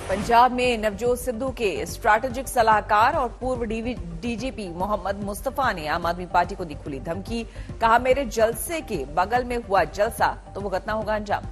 पंजाब में नवजोत सिद्धू के स्ट्रैटेजिक सलाहकार और पूर्व डीजीपी मोहम्मद मुस्तफा ने आम आदमी पार्टी को दी खुली धमकी। कहा, मेरे जलसे के बगल में हुआ जलसा तो भुगतना होगा अंजाम।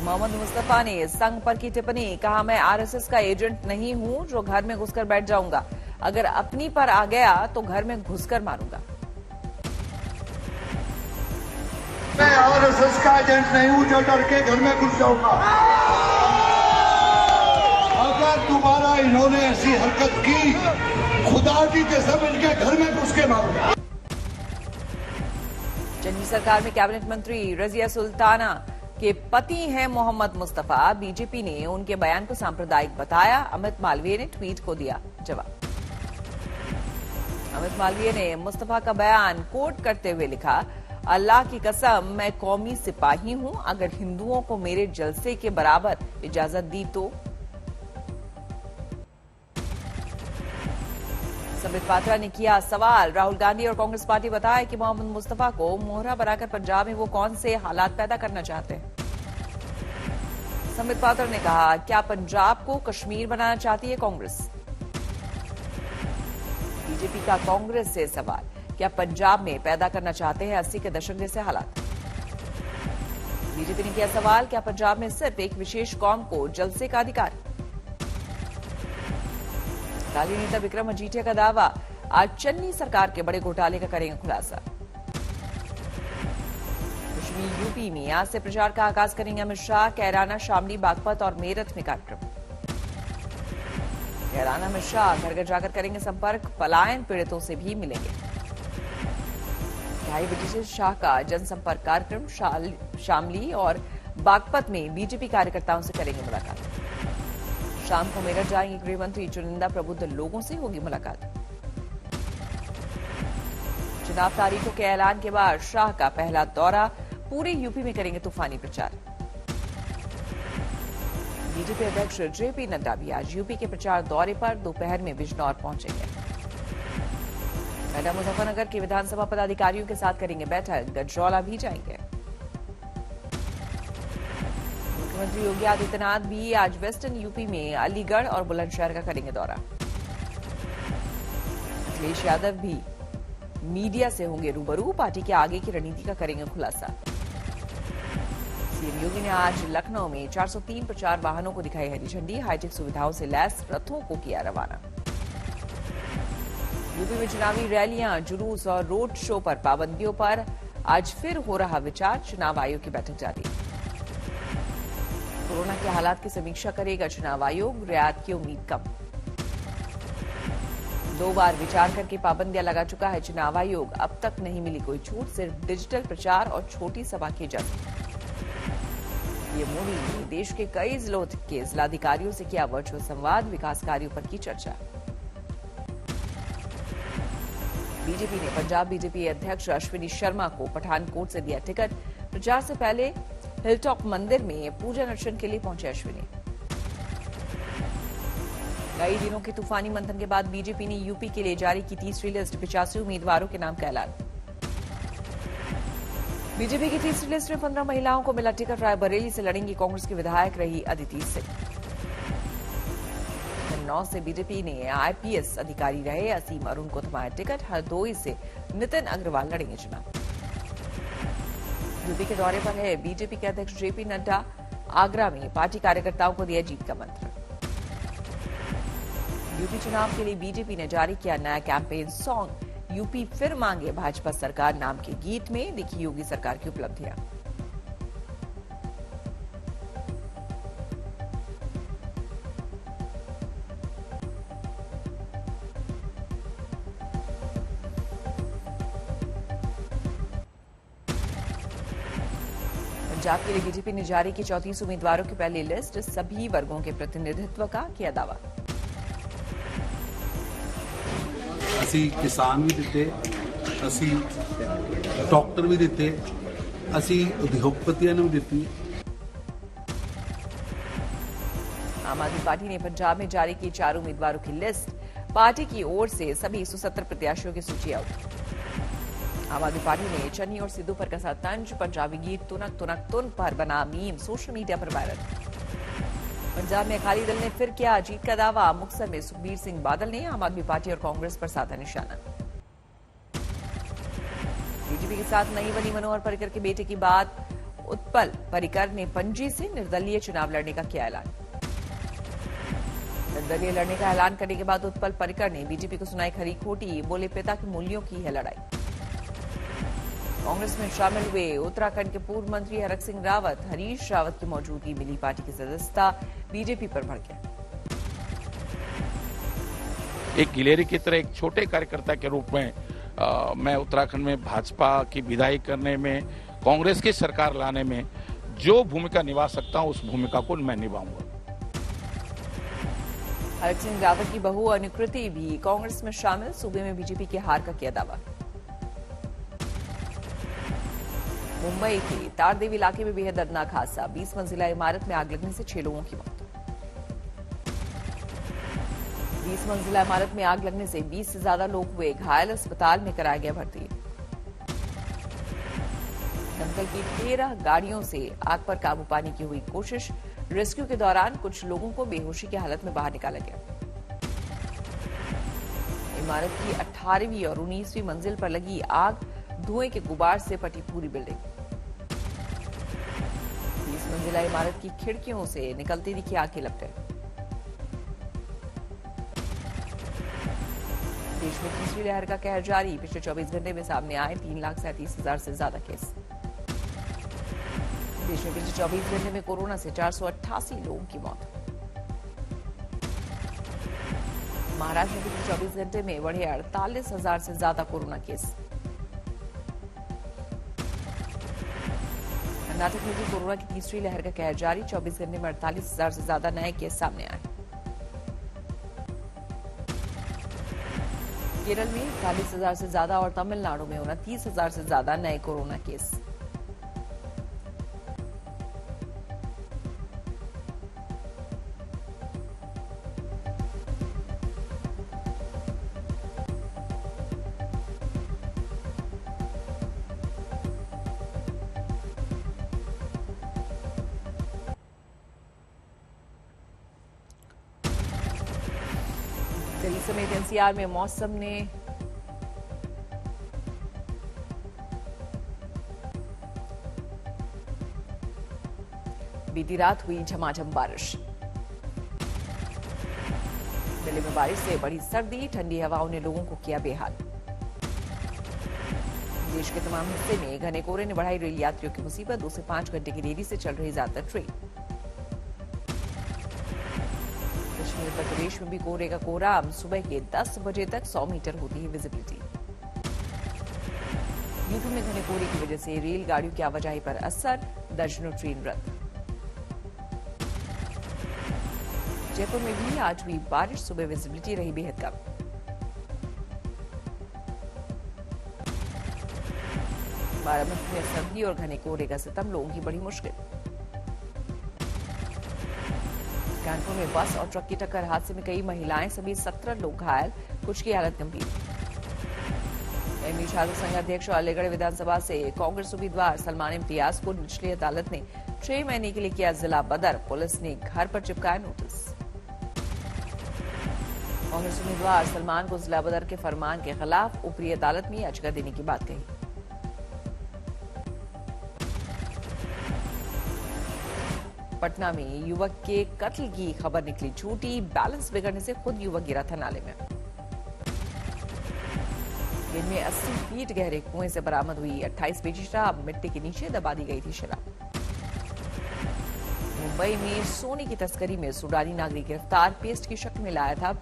मोहम्मद मुस्तफा ने संघ पर की टिप्पणी। कहा, मैं आरएसएस का एजेंट नहीं हूं जो घर में घुसकर बैठ जाऊंगा। अगर अपनी पर आ गया तो घर में घुसकर मारूंगा। मैं आरएसएस का एजेंट नहीं हूं जो डर के घर में घुस जाऊंगा। अगर दोबारा इन्होंने ऐसी हरकत की, खुदा की कसम इनके घर में घुस के मारूंगा। चंडी सरकार में कैबिनेट मंत्री रजिया सुल्ताना के पति हैं मोहम्मद मुस्तफा। बीजेपी ने उनके बयान को सांप्रदायिक बताया। अमित मालवीय ने ट्वीट को दिया जवाब। अमित मालवीय ने मुस्तफा का बयान कोट करते हुए लिखा, अल्लाह की कसम मैं कौमी सिपाही हूं। अगर हिंदुओं को मेरे जलसे के बराबर इजाजत दी तो। संबित पात्रा ने किया सवाल। राहुल गांधी और कांग्रेस पार्टी बताया कि मोहम्मद मुस्तफा को मोहरा बनाकर पंजाब में वो कौन से हालात पैदा करना चाहते हैं। संबित पात्रा ने कहा, क्या पंजाब को कश्मीर बनाना चाहती है कांग्रेस। बीजेपी का कांग्रेस से सवाल, क्या पंजाब में पैदा करना चाहते हैं 80 के दशक जैसे हालात। बीजेपी ने किया सवाल, क्या पंजाब में सिर्फ एक विशेष कौम को जलसे का अधिकार। अकाली नेता विक्रम मजीठिया का दावा, आज चन्नी सरकार के बड़े घोटाले का करेंगे खुलासा। पश्चिमी यूपी में आज से प्रचार का आगाज करेंगे अमित शाह। कैराना, शामली, बागपत और मेरठ में कार्यक्रम। कैराना में शाह घर घर जाकर करेंगे संपर्क। पलायन पीड़ितों से भी मिलेंगे। 2:30 बजे से शाह का जनसंपर्क कार्यक्रम। शामली और बागपत में बीजेपी कार्यकर्ताओं से करेंगे मुलाकात। शाम को मेरठ जाएंगे गृह मंत्री। चुनिंदा प्रबुद्ध लोगों से होगी मुलाकात। चुनाव तारीखों के ऐलान के बाद शाह का पहला दौरा। पूरे यूपी में करेंगे तूफानी प्रचार। बीजेपी अध्यक्ष जेपी नड्डा भी आज यूपी के प्रचार दौरे पर दोपहर में बिजनौर पहुंचेंगे। नड्डा मुजफ्फरनगर के विधानसभा पदाधिकारियों के साथ करेंगे बैठक। गजरौला भी जाएंगे। मुख्यमंत्री योगी आदित्यनाथ भी आज वेस्टर्न यूपी में अलीगढ़ और बुलंदशहर का करेंगे दौरा। अखिलेश यादव भी मीडिया से होंगे रूबरू। पार्टी के आगे की रणनीति का करेंगे खुलासा। सीएम योगी ने आज लखनऊ में 403 प्रचार वाहनों को दिखाई हरी झंडी। हाईटेक सुविधाओं से लैस रथों को किया रवाना। यूपी में चुनावी रैलियां, जुलूस और रोड शो पर पाबंदियों पर आज फिर हो रहा विचार। चुनाव आयोग की बैठक जारी। कोरोना के हालात की समीक्षा करेगा चुनाव आयोग। रियायत की उम्मीद कम। 2 बार विचार करके पाबंदियां लगा चुका है चुनाव आयोग। अब तक नहीं मिली कोई छूट। सिर्फ डिजिटल प्रचार और छोटी सभा की इजाजत। ये मोदी ने देश के कई जिलों के जिलाधिकारियों से किया वर्चुअल संवाद। विकास कार्यों पर की चर्चा। बीजेपी ने पंजाब बीजेपी अध्यक्ष अश्विनी शर्मा को पठानकोट से दिया टिकट। प्रचार से पहले हिलटॉप मंदिर में पूजन अर्चन के लिए पहुंचे अश्विनी। कई दिनों के तूफानी मंथन के बाद बीजेपी ने यूपी के लिए जारी की तीसरी लिस्ट। 85 उम्मीदवारों के नाम का ऐलान। बीजेपी की तीसरी लिस्ट में 15 महिलाओं को मिला टिकट। रायबरेली से लड़ेंगी कांग्रेस की विधायक रही अदिति सिंह। 9 से बीजेपी ने आईपीएस अधिकारी रहे असीम अरुण को थमाया टिकट। हरदोई से नितिन अग्रवाल लड़ेंगे चुनाव। यूपी के दौरे पर है बीजेपी के अध्यक्ष जेपी नड्डा। आगरा में पार्टी कार्यकर्ताओं को दिया जीत का मंत्र। यूपी चुनाव के लिए बीजेपी ने जारी किया नया कैंपेन सॉन्ग। यूपी फिर मांगे भाजपा सरकार नाम के गीत में दिखी योगी सरकार की उपलब्धियां। पंजाब के लिए बीजेपी ने जारी की 34 उम्मीदवारों की पहली लिस्ट। सभी वर्गों के प्रतिनिधित्व का किया दावा। ਅਸੀਂ किसान भी दिते, ਅਸੀਂ डॉक्टर भी दिते, ਅਸੀਂ उद्योगपतियों ने भी दिती। आम आदमी पार्टी ने पंजाब में जारी की 4 उम्मीदवारों की लिस्ट। पार्टी की ओर से सभी 170 प्रत्याशियों की सूची आउट। आम आदमी पार्टी ने चन्नी और सिद्धू पर कसा तंज। पंजाबी गीत तुनक तुनक तुन पर बना मीम सोशल मीडिया पर वायरल। पंजाब में अकाली दल ने फिर किया जीत का दावा। मुक्तसर में सुखबीर सिंह बादल ने आम आदमी पार्टी और कांग्रेस पर साधा निशाना। बीजेपी के साथ नहीं बनी मनोहर पर्रिकर के बेटे की बात। उत्पल पर्रिकर ने पणजी से निर्दलीय चुनाव लड़ने का किया ऐलान। निर्दलीय लड़ने का ऐलान करने के बाद उत्पल पर्रिकर ने बीजेपी को सुनाई खरी खोटी। बोले पिता के मूल्यों की है लड़ाई। कांग्रेस में शामिल हुए उत्तराखंड के पूर्व मंत्री हरक सिंह रावत। हरीश रावत की मौजूदगी मिली पार्टी की सदस्यता। बीजेपी पर भड़के। एक गिलेरी की तरह एक छोटे कार्यकर्ता के रूप में मैं उत्तराखंड में भाजपा की विदाई करने में, कांग्रेस की सरकार लाने में जो भूमिका निभा सकता हूं उस भूमिका को मैं निभाऊंगा। हरक सिंह रावत की बहू अनुकृति भी कांग्रेस में शामिल। सूबे में बीजेपी की हार का किया दावा। मुंबई के तारदेव इलाके में बेहद दर्दनाक हादसा। 20 मंजिला इमारत में आग लगने से 6 लोगों की मौत। 20 मंजिला इमारत में आग लगने से 20 से ज्यादा लोग हुए घायल। अस्पताल में कराया गया भर्ती। दमकल की 13 गाड़ियों से आग पर काबू पाने की हुई कोशिश। रेस्क्यू के दौरान कुछ लोगों को बेहोशी की हालत में बाहर निकाला गया। इमारत की 18वीं और 19वीं मंजिल पर लगी आग। धुएं के गुबार से पटी पूरी बिल्डिंग। 20 मंजिला इमारत की खिड़कियों से निकलती दिखी आग की लपटें। देश में तीसरी लहर का कहर जारी। पिछले 24 घंटे में सामने आए 3,37,000 से ज्यादा केस। देश में पिछले 24 घंटे में कोरोना से 488 लोगों की मौत। महाराष्ट्र में पिछले 24 घंटे में बढ़े 48,000 से ज्यादा कोरोना केस। कर्नाटक में भी कोरोना की तीसरी लहर का कहर जारी। 24 घंटे में 48,000 से ज्यादा नए केस सामने आए। केरल में 40,000 से ज्यादा और तमिलनाडु में 29,000 से ज्यादा नए कोरोना केस। दिल्ली समेत एनसीआर में मौसम ने बीती रात हुई झमाझम बारिश। दिल्ली में बारिश से बढ़ी सर्दी। ठंडी हवाओं ने लोगों को किया बेहाल। देश के तमाम हिस्से में घने कोहरे ने बढ़ाई रेल यात्रियों की मुसीबत। 2 से 5 घंटे की देरी से चल रही ज्यादातर ट्रेन। उत्तर प्रदेश में भी कोहरे का कोहरा। सुबह के 10 बजे तक 100 मीटर होती है विजिबिलिटी। यूपी में घने कोहरे की वजह से रेलगाड़ियों की आवाजाही पर असर। दर्जनों ट्रेन रद्द। जयपुर में भी आज हुई बारिश। सुबह विजिबिलिटी रही बेहद कम। बाराबंकी में सर्दी और घने कोहरे का सितम। लोगों की बड़ी मुश्किल। कानपुर में बस और ट्रक की टक्कर हादसे में कई महिलाएं सभी 17 लोग घायल। कुछ की हालत गंभीर। एमपी छात्र संघ अध्यक्ष और अलीगढ़ विधानसभा से कांग्रेस उम्मीदवार सलमान इम्तियाज को निचली अदालत ने 6 महीने के लिए किया जिला बदर। पुलिस ने घर पर चिपकाया नोटिस। कांग्रेस उम्मीदवार सलमान को जिला बदर के फरमान के खिलाफ ऊपरी अदालत में याचिका देने की बात कही। पटना में युवक के कत्ल की खबर निकली झूठी। बैलेंस बिगड़ने से खुद युवक गिरा था नाले में। दिन में 80 फीट गहरे कुएं से बरामद हुई 28 पेटी शराब। मिट्टी के नीचे दबा दी गई थी शराब। मुंबई में सोने की तस्करी में सूडानी नागरिक गिरफ्तार। पेस्ट की शक्ल में लाया था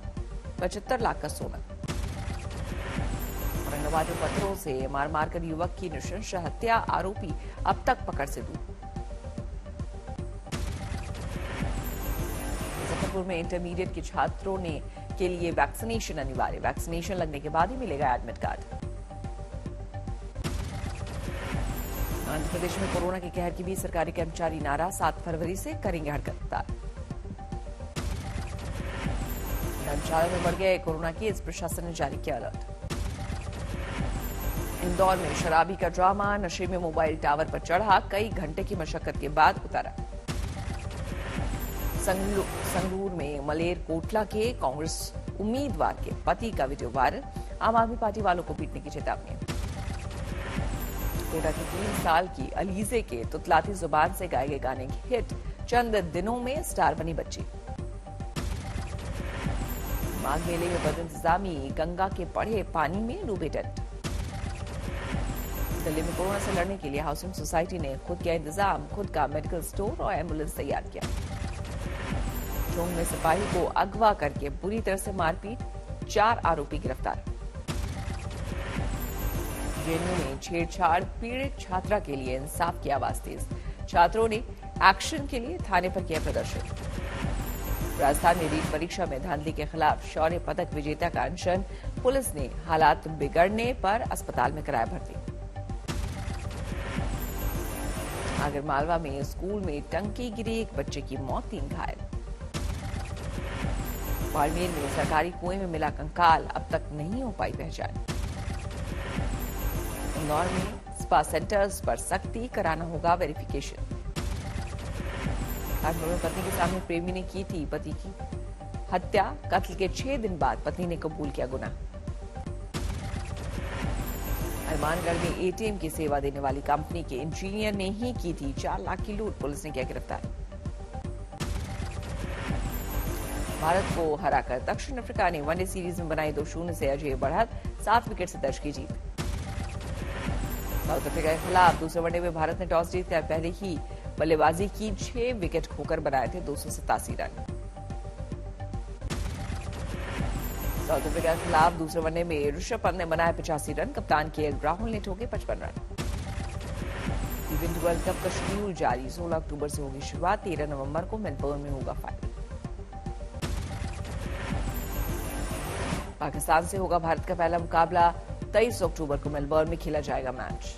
75 लाख का सोना। औरंगाबाद में पत्थरों से मार मारकर युवक की नृशंस हत्या। आरोपी अब तक पकड़ से दूर। मुजफ्फरपुर में इंटरमीडिएट के छात्रों ने के लिए वैक्सीनेशन अनिवार्य। वैक्सीनेशन लगने के बाद ही मिलेगा एडमिट कार्ड। आंध्र प्रदेश में कोरोना के कहर के बीच सरकारी कर्मचारी नाराज। 7 फरवरी से करेंगे हड़ताल। धर्मशाला में बढ़ गए कोरोना केस। प्रशासन ने जारी किया अलर्ट। इंदौर में शराबी का ड्रामा। नशे में मोबाइल टावर पर चढ़ा। कई घंटे की मशक्कत के बाद उतारा। संगरूर में मलेर कोटला के कांग्रेस उम्मीदवार के पति का वीडियो वायरल, आम आदमी पार्टी वालों को पीटने की चेतावनी। कोटा की 3 साल की अलीजे के तुतलाती जुबान से गाए गए गाने की हिट, चंद दिनों में स्टार बनी बच्ची। माघ मेले में बदइंतजामी, गंगा के बढ़े पानी में डूबे टेंट। दिल्ली में कोरोना से लड़ने के लिए हाउसिंग सोसाइटी ने खुद किया इंतजाम, खुद का मेडिकल स्टोर और एम्बुलेंस तैयार किया। चोंग में सिपाही को अगवा करके बुरी तरह से मारपीट, 4 आरोपी गिरफ्तार। जेएनयू में छेड़छाड़, पीड़ित छात्रा के लिए इंसाफ की आवाज तेज, छात्रों ने एक्शन के लिए थाने पर किया प्रदर्शन। राजस्थान में रीट परीक्षा में धांधली के खिलाफ शौर्य पदक विजेता का अनशन, पुलिस ने हालात बिगड़ने पर अस्पताल में कराया भर्ती। आगरमालवा में स्कूल में टंकी गिरी, एक बच्चे की मौत, 3 घायल। बाड़मेर में सरकारी कुएं में मिला कंकाल, अब तक नहीं हो पाई पहचान। इंदौर में स्पा सेंटर्स पर सख्ती, कराना होगा वेरिफिकेशन। काठमांडू में पत्नी के सामने प्रेमी ने की थी पति की हत्या, कत्ल के 6 दिन बाद पत्नी ने कबूल किया गुनाह। हनुमानगढ़ में एटीएम की सेवा देने वाली कंपनी के इंजीनियर ने ही की थी 4 लाख की लूट, पुलिस ने किया गिरफ्तार। भारत को हराकर दक्षिण अफ्रीका ने वनडे सीरीज में बनाई 2-0 से अजय बढ़त, 7 विकेट से दर्ज की जीत। साउथ अफ्रीका के खिलाफ दूसरे वनडे में भारत ने टॉस जीतकर पहले ही बल्लेबाजी की, 6 विकेट खोकर बनाए थे 287 रन। साउथ अफ्रीका के खिलाफ दूसरे वनडे में ऋषभ पंत ने बनाए 85 रन, कप्तान के राहुल ने ठोके 55 रन। टी20 वर्ल्ड कप का शेड्यूल जारी, 16 अक्टूबर से होगी शुरुआत, 13 नवंबर को मेलबर्न में होगा फाइनल। पाकिस्तान से होगा भारत का पहला मुकाबला, 23 अक्टूबर को मेलबर्न में खेला जाएगा मैच।